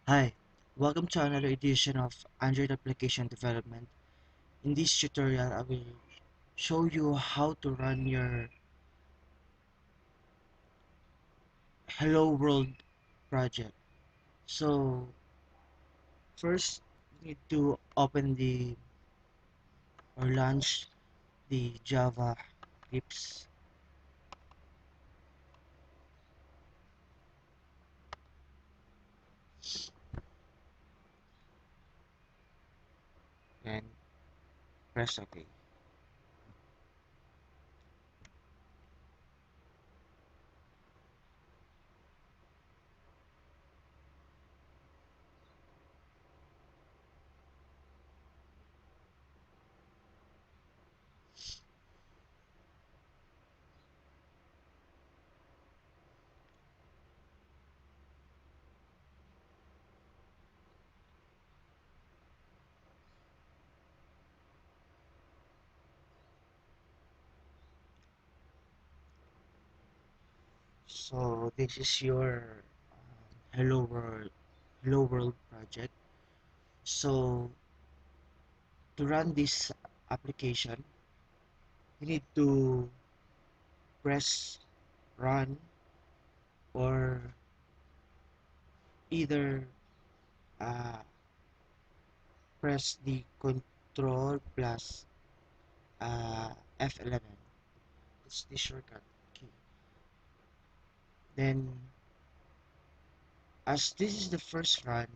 Hi, welcome to another edition of Android Application Development. In this tutorial, I will show you how to run your Hello World project. So, first, you need to open the or launch the Java Grips. And press OK. So, this is your Hello World project. So, to run this application, you need to press run or either uh, press the control plus F11. It's the shortcut key. Then, as this is the first run,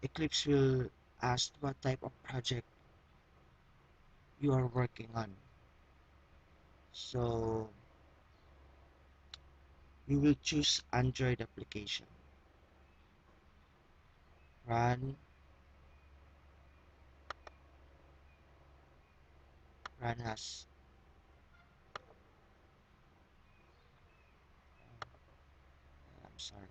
Eclipse will ask what type of project you are working on. So, you will choose Android application. Run, run as. I'm sorry.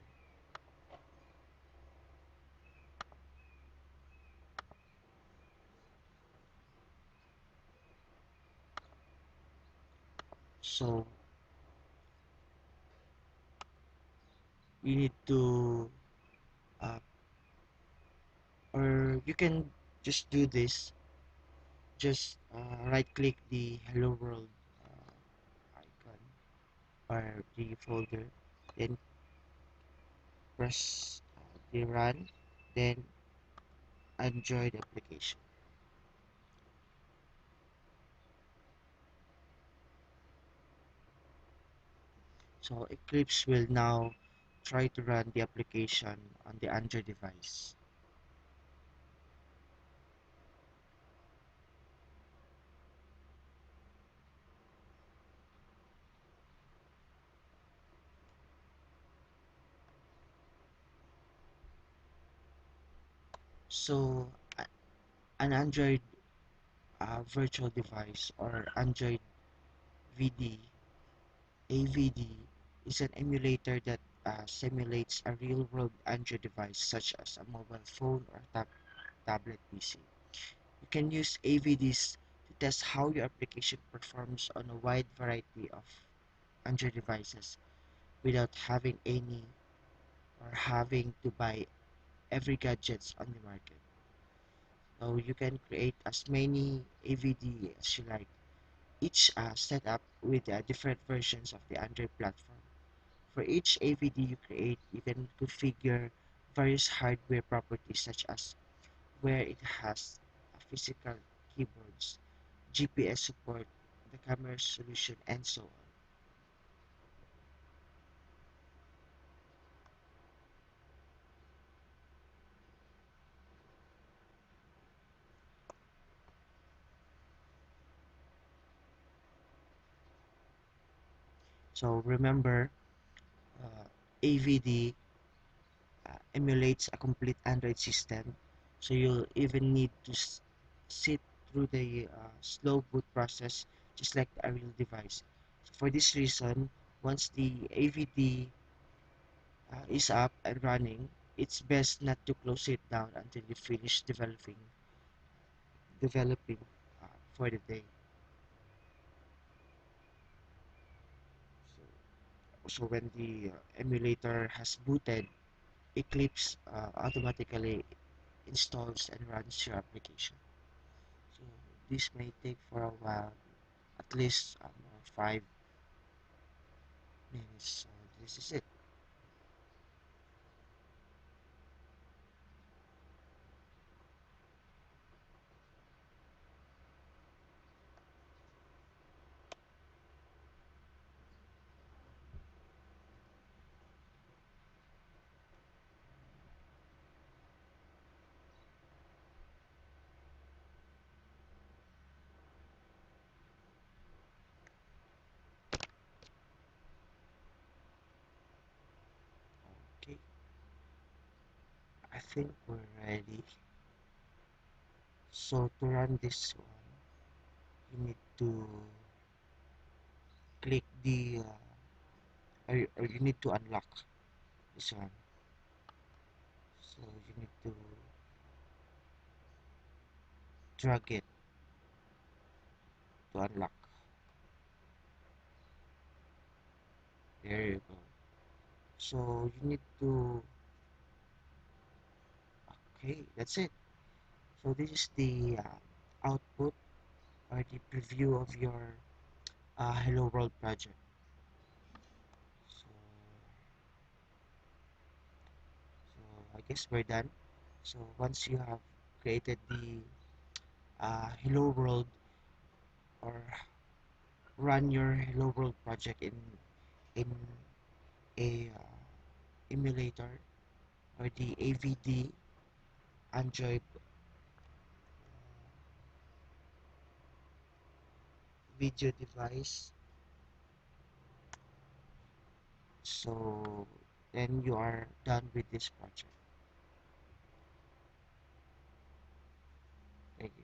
So, you need to, uh, or you can just do this. Just right click the Hello World icon or the folder, then press the run, then Android application. So Eclipse will now try to run the application on the Android device. So an Android virtual device or Android VD AVD is an emulator that simulates a real-world Android device such as a mobile phone or tablet PC. You can use AVDs to test how your application performs on a wide variety of Android devices without having to buy every gadgets on the market. So you can create as many AVD as you like, each set up with different versions of the Android platform. For each AVD you create, you can configure various hardware properties such as where it has a physical keyboards, GPS support, the camera solution, and so on. So remember, AVD emulates a complete Android system, so you'll even need to sit through the slow boot process just like a real device. So for this reason, once the AVD is up and running, it's best not to close it down until you finish developing for the day. So when the emulator has booted, Eclipse automatically installs and runs your application. So this may take for a while, at least 5 minutes. So this is it. Okay, I think we're ready. So to run this one, you need to click the or you need to unlock this one. So you need to drag it to unlock. There you go. So you need to, okay, that's it. So this is the output or the preview of your Hello World project. So, so I guess we're done. So once you have created the Hello World or run your Hello World project in a emulator or the AVD Android video device, so then you are done with this project. Thank you.